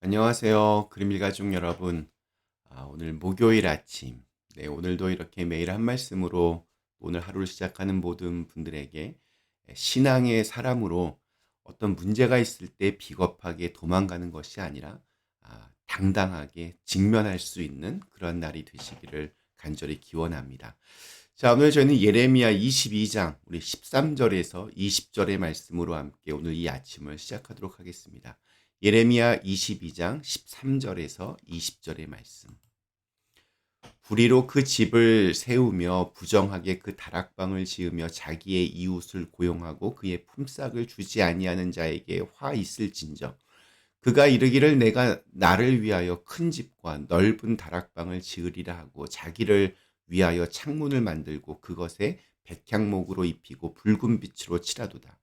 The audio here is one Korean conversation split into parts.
안녕하세요. 그림일 가족 여러분. 오늘 목요일 아침. 네, 오늘도 이렇게 매일 한 말씀으로 오늘 하루를 시작하는 모든 분들에게 신앙의 사람으로 어떤 문제가 있을 때 비겁하게 도망가는 것이 아니라 당당하게 직면할 수 있는 그런 날이 되시기를 간절히 기원합니다. 자, 오늘 저희는 예레미야 22장 우리 13절에서 20절의 말씀으로 함께 오늘 이 아침을 시작하도록 하겠습니다. 예레미야 22장 13절에서 20절의 말씀. 불의로 그 집을 세우며 부정하게 그 다락방을 지으며 자기의 이웃을 고용하고 그의 품삯을 주지 아니하는 자에게 화 있을진저 그가 이르기를 내가 나를 위하여 큰 집과 넓은 다락방을 지으리라 하고 자기를 위하여 창문을 만들고 그것에 백향목으로 입히고 붉은 빛으로 칠하도다.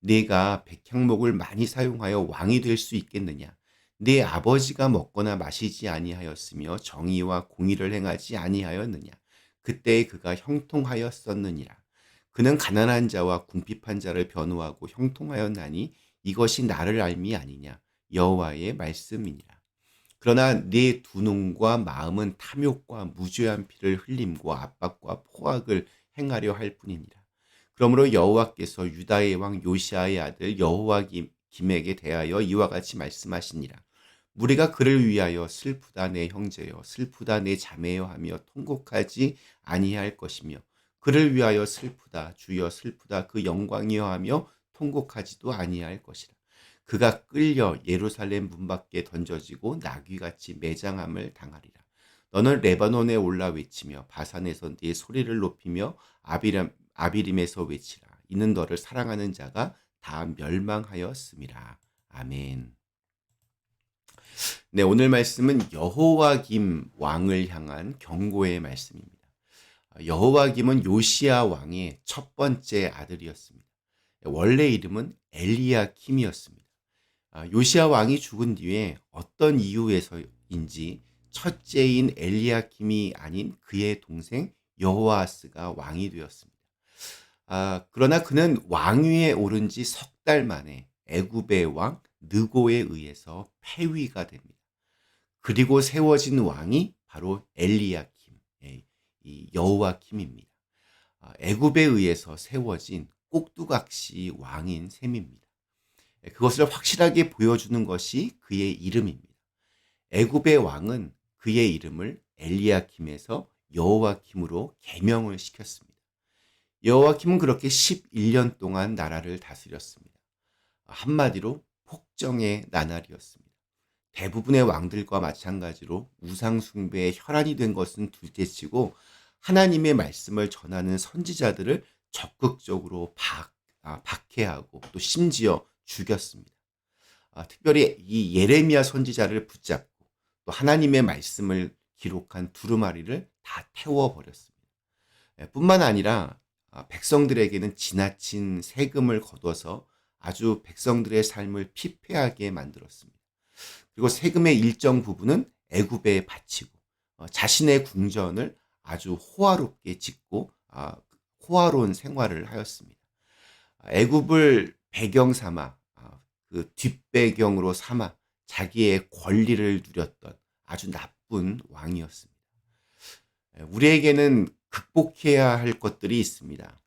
네가 백향목을 많이 사용하여 왕이 될 수 있겠느냐? 네 아버지가 먹거나 마시지 아니하였으며 정의와 공의를 행하지 아니하였느냐? 그때 그가 형통하였었느니라. 그는 가난한 자와 궁핍한 자를 변호하고 형통하였나니 이것이 나를 알미 아니냐? 여호와의 말씀이니라. 그러나 네 두 눈과 마음은 탐욕과 무죄한 피를 흘림과 압박과 포악을 행하려 할 뿐이니라. 그러므로 여호와께서 유다의 왕 요시아의 아들 여호와김에게 대하여 이와 같이 말씀하시니라. 무리가 그를 위하여 슬프다 내 형제여 슬프다 내 자매여 하며 통곡하지 아니할 것이며 그를 위하여 슬프다 주여 슬프다 그 영광이여 하며 통곡하지도 아니할 것이라. 그가 끌려 예루살렘 문 밖에 던져지고 나귀같이 매장함을 당하리라. 너는 레바논에 올라 외치며 바산에서 네 소리를 높이며 아비림에서 외치라. 이는 너를 사랑하는 자가 다 멸망하였음이라. 아멘. 네, 오늘 말씀은 여호와김 왕을 향한 경고의 말씀입니다. 여호와김은 요시야 왕의 첫 번째 아들이었습니다. 원래 이름은 엘리야킴이었습니다. 요시야 왕이 죽은 뒤에 어떤 이유에서인지 첫째인 엘리야킴이 아닌 그의 동생 여호아스가 왕이 되었습니다. 그러나 그는 왕위에 오른 지 석 달 만에 애굽의 왕 느고에 의해서 폐위가 됩니다. 그리고 세워진 왕이 바로 엘리야킴, 이 여호와킴입니다. 애굽에 의해서 세워진 꼭두각시 왕인 셈입니다. 그것을 확실하게 보여주는 것이 그의 이름입니다. 애굽의 왕은 그의 이름을 엘리야킴에서 여호와킴으로 개명을 시켰습니다. 여호와킴은 그렇게 11년 동안 나라를 다스렸습니다. 한마디로 폭정의 나날이었습니다. 대부분의 왕들과 마찬가지로 우상 숭배에 혈안이 된 것은 둘째치고 하나님의 말씀을 전하는 선지자들을 적극적으로 박해하고 또 심지어 죽였습니다. 특별히 이 예레미야 선지자를 붙잡고 또 하나님의 말씀을 기록한 두루마리를 다 태워버렸습니다. 뿐만 아니라 백성들에게는 지나친 세금을 거둬서 아주 백성들의 삶을 피폐하게 만들었습니다. 그리고 세금의 일정 부분은 애굽에 바치고 자신의 궁전을 아주 호화롭게 짓고 호화로운 생활을 하였습니다. 애굽을 배경 삼아 그 뒷배경으로 삼아 자기의 권리를 누렸던 아주 나쁜 왕이었습니다. 우리에게는 극복해야 할 것들이 있습니다.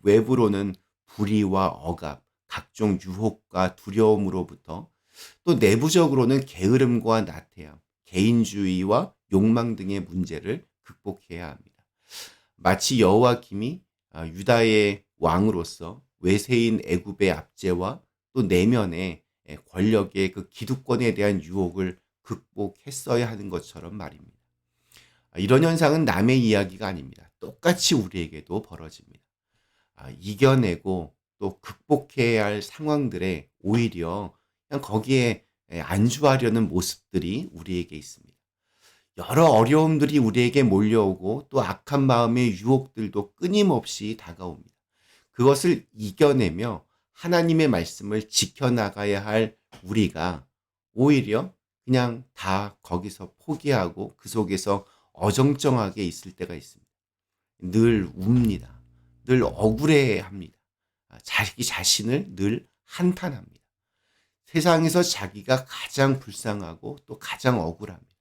외부로는 불의와 억압, 각종 유혹과 두려움으로부터 또 내부적으로는 게으름과 나태함, 개인주의와 욕망 등의 문제를 극복해야 합니다. 마치 여호와김이 유다의 왕으로서 외세인 애굽의 압제와 또 내면의 권력의 그 기득권에 대한 유혹을 극복했어야 하는 것처럼 말입니다. 이런 현상은 남의 이야기가 아닙니다. 똑같이 우리에게도 벌어집니다. 이겨내고 또 극복해야 할 상황들에 오히려 그냥 거기에 안주하려는 모습들이 우리에게 있습니다. 여러 어려움들이 우리에게 몰려오고 또 악한 마음의 유혹들도 끊임없이 다가옵니다. 그것을 이겨내며 하나님의 말씀을 지켜나가야 할 우리가 오히려 그냥 다 거기서 포기하고 그 속에서 어정쩡하게 있을 때가 있습니다. 늘 웁니다. 늘 억울해합니다. 자기 자신을 늘 한탄합니다. 세상에서 자기가 가장 불쌍하고 또 가장 억울합니다.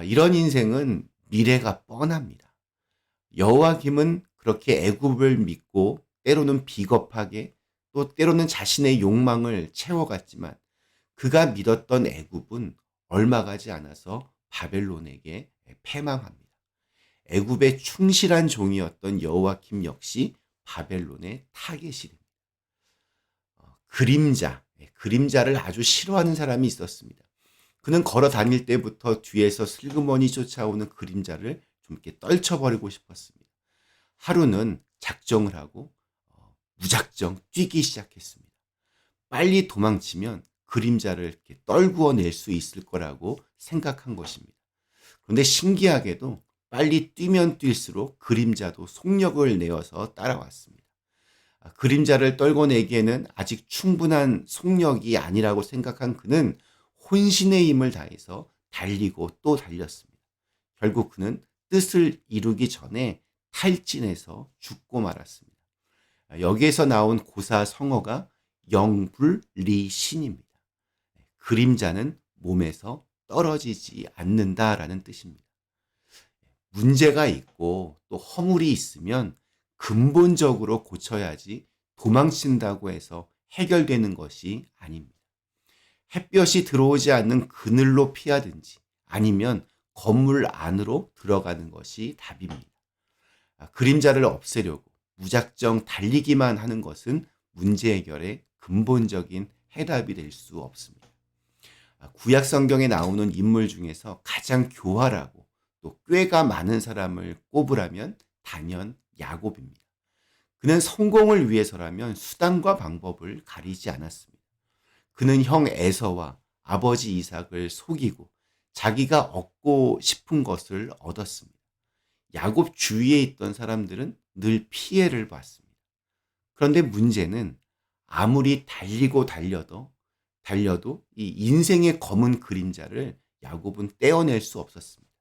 이런 인생은 미래가 뻔합니다. 여호와김은 그렇게 애굽을 믿고 때로는 비겁하게 또 때로는 자신의 욕망을 채워갔지만 그가 믿었던 애굽은 얼마 가지 않아서 바벨론에게 패망합니다. 애굽의 충실한 종이었던 여호와김 역시 바벨론의 타겟이 됩니다. 그림자를 아주 싫어하는 사람이 있었습니다. 그는 걸어 다닐 때부터 뒤에서 슬그머니 쫓아오는 그림자를 좀 이렇게 떨쳐버리고 싶었습니다. 하루는 작정을 하고 무작정 뛰기 시작했습니다. 빨리 도망치면 그림자를 이렇게 떨구어 낼 수 있을 거라고 생각한 것입니다. 그런데 신기하게도 빨리 뛰면 뛸수록 그림자도 속력을 내어서 따라왔습니다. 그림자를 떨궈내기에는 아직 충분한 속력이 아니라고 생각한 그는 혼신의 힘을 다해서 달리고 또 달렸습니다. 결국 그는 뜻을 이루기 전에 탈진해서 죽고 말았습니다. 여기에서 나온 고사 성어가 영불리신입니다. 그림자는 몸에서 떨어지지 않는다라는 뜻입니다. 문제가 있고 또 허물이 있으면 근본적으로 고쳐야지 도망친다고 해서 해결되는 것이 아닙니다. 햇볕이 들어오지 않는 그늘로 피하든지 아니면 건물 안으로 들어가는 것이 답입니다. 그림자를 없애려고 무작정 달리기만 하는 것은 문제 해결의 근본적인 해답이 될 수 없습니다. 구약 성경에 나오는 인물 중에서 가장 교활하고 또 꾀가 많은 사람을 꼽으라면 단연 야곱입니다. 그는 성공을 위해서라면 수단과 방법을 가리지 않았습니다. 그는 형 에서와 아버지 이삭을 속이고 자기가 얻고 싶은 것을 얻었습니다. 야곱 주위에 있던 사람들은 늘 피해를 봤습니다. 그런데 문제는 아무리 달려도 이 인생의 검은 그림자를 야곱은 떼어낼 수 없었습니다.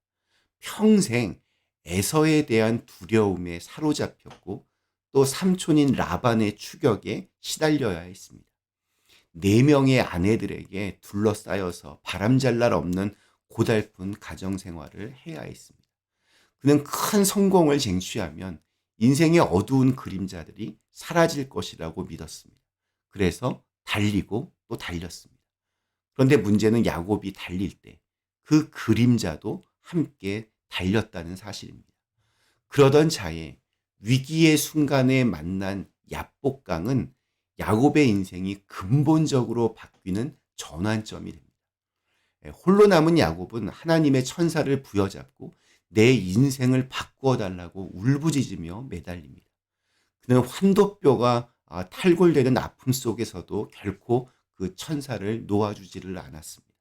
평생 에서에 대한 두려움에 사로잡혔고 또 삼촌인 라반의 추격에 시달려야 했습니다. 4명의 아내들에게 둘러싸여서 바람잘 날 없는 고달픈 가정생활을 해야 했습니다. 그는 큰 성공을 쟁취하면 인생의 어두운 그림자들이 사라질 것이라고 믿었습니다. 그래서 달리고 또 달렸습니다. 그런데 문제는 야곱이 달릴 때 그 그림자도 함께 달렸다는 사실입니다. 그러던 차에 위기의 순간에 만난 야복강은 야곱의 인생이 근본적으로 바뀌는 전환점이 됩니다. 홀로 남은 야곱은 하나님의 천사를 부여잡고 내 인생을 바꾸어 달라고 울부짖으며 매달립니다. 그는 환도뼈가 탈골되는 아픔 속에서도 결코 그 천사를 놓아주지를 않았습니다.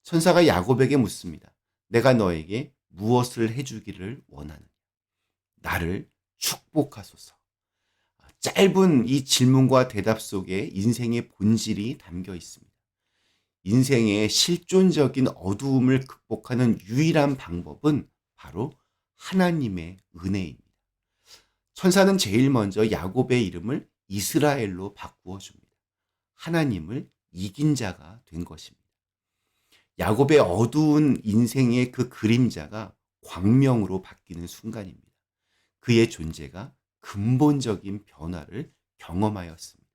천사가 야곱에게 묻습니다. 내가 너에게 무엇을 해주기를 원하느냐? 나를 축복하소서. 짧은 이 질문과 대답 속에 인생의 본질이 담겨 있습니다. 인생의 실존적인 어두움을 극복하는 유일한 방법은 바로 하나님의 은혜입니다. 천사는 제일 먼저 야곱의 이름을 이스라엘로 바꾸어 줍니다. 하나님을 이긴 자가 된 것입니다. 야곱의 어두운 인생의 그 그림자가 광명으로 바뀌는 순간입니다. 그의 존재가 근본적인 변화를 경험하였습니다.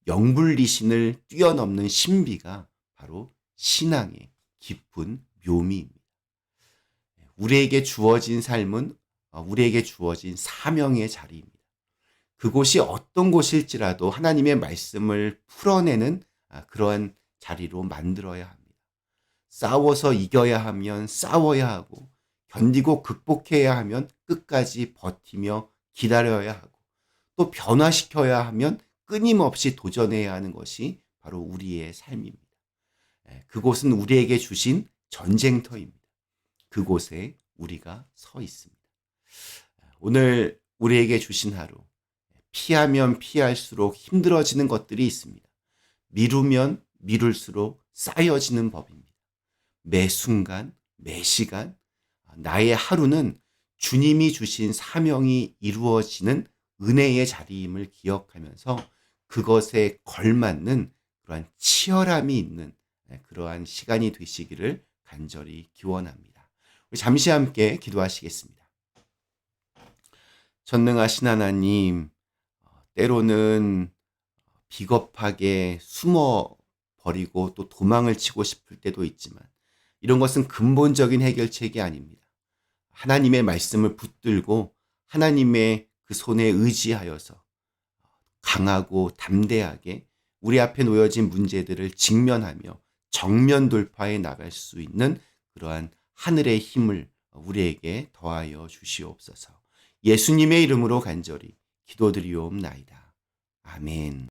영불리신을 뛰어넘는 신비가 바로 신앙의 깊은 묘미입니다. 우리에게 주어진 삶은 우리에게 주어진 사명의 자리입니다. 그곳이 어떤 곳일지라도 하나님의 말씀을 풀어내는 그러한 자리로 만들어야 합니다. 싸워서 이겨야 하면 싸워야 하고 견디고 극복해야 하면 끝까지 버티며 기다려야 하고 또 변화시켜야 하면 끊임없이 도전해야 하는 것이 바로 우리의 삶입니다. 그곳은 우리에게 주신 전쟁터입니다. 그곳에 우리가 서 있습니다. 오늘 우리에게 주신 하루, 피하면 피할수록 힘들어지는 것들이 있습니다. 미루면 미룰수록 쌓여지는 법입니다. 매 순간, 매 시간, 나의 하루는 주님이 주신 사명이 이루어지는 은혜의 자리임을 기억하면서 그것에 걸맞는 그러한 치열함이 있는 그러한 시간이 되시기를 간절히 기원합니다. 우리 잠시 함께 기도하시겠습니다. 전능하신 하나님, 때로는 비겁하게 숨어 버리고 또 도망을 치고 싶을 때도 있지만 이런 것은 근본적인 해결책이 아닙니다. 하나님의 말씀을 붙들고 하나님의 그 손에 의지하여서 강하고 담대하게 우리 앞에 놓여진 문제들을 직면하며 정면 돌파해 나갈 수 있는 그러한 하늘의 힘을 우리에게 더하여 주시옵소서. 예수님의 이름으로 간절히 기도드리옵나이다. 아멘.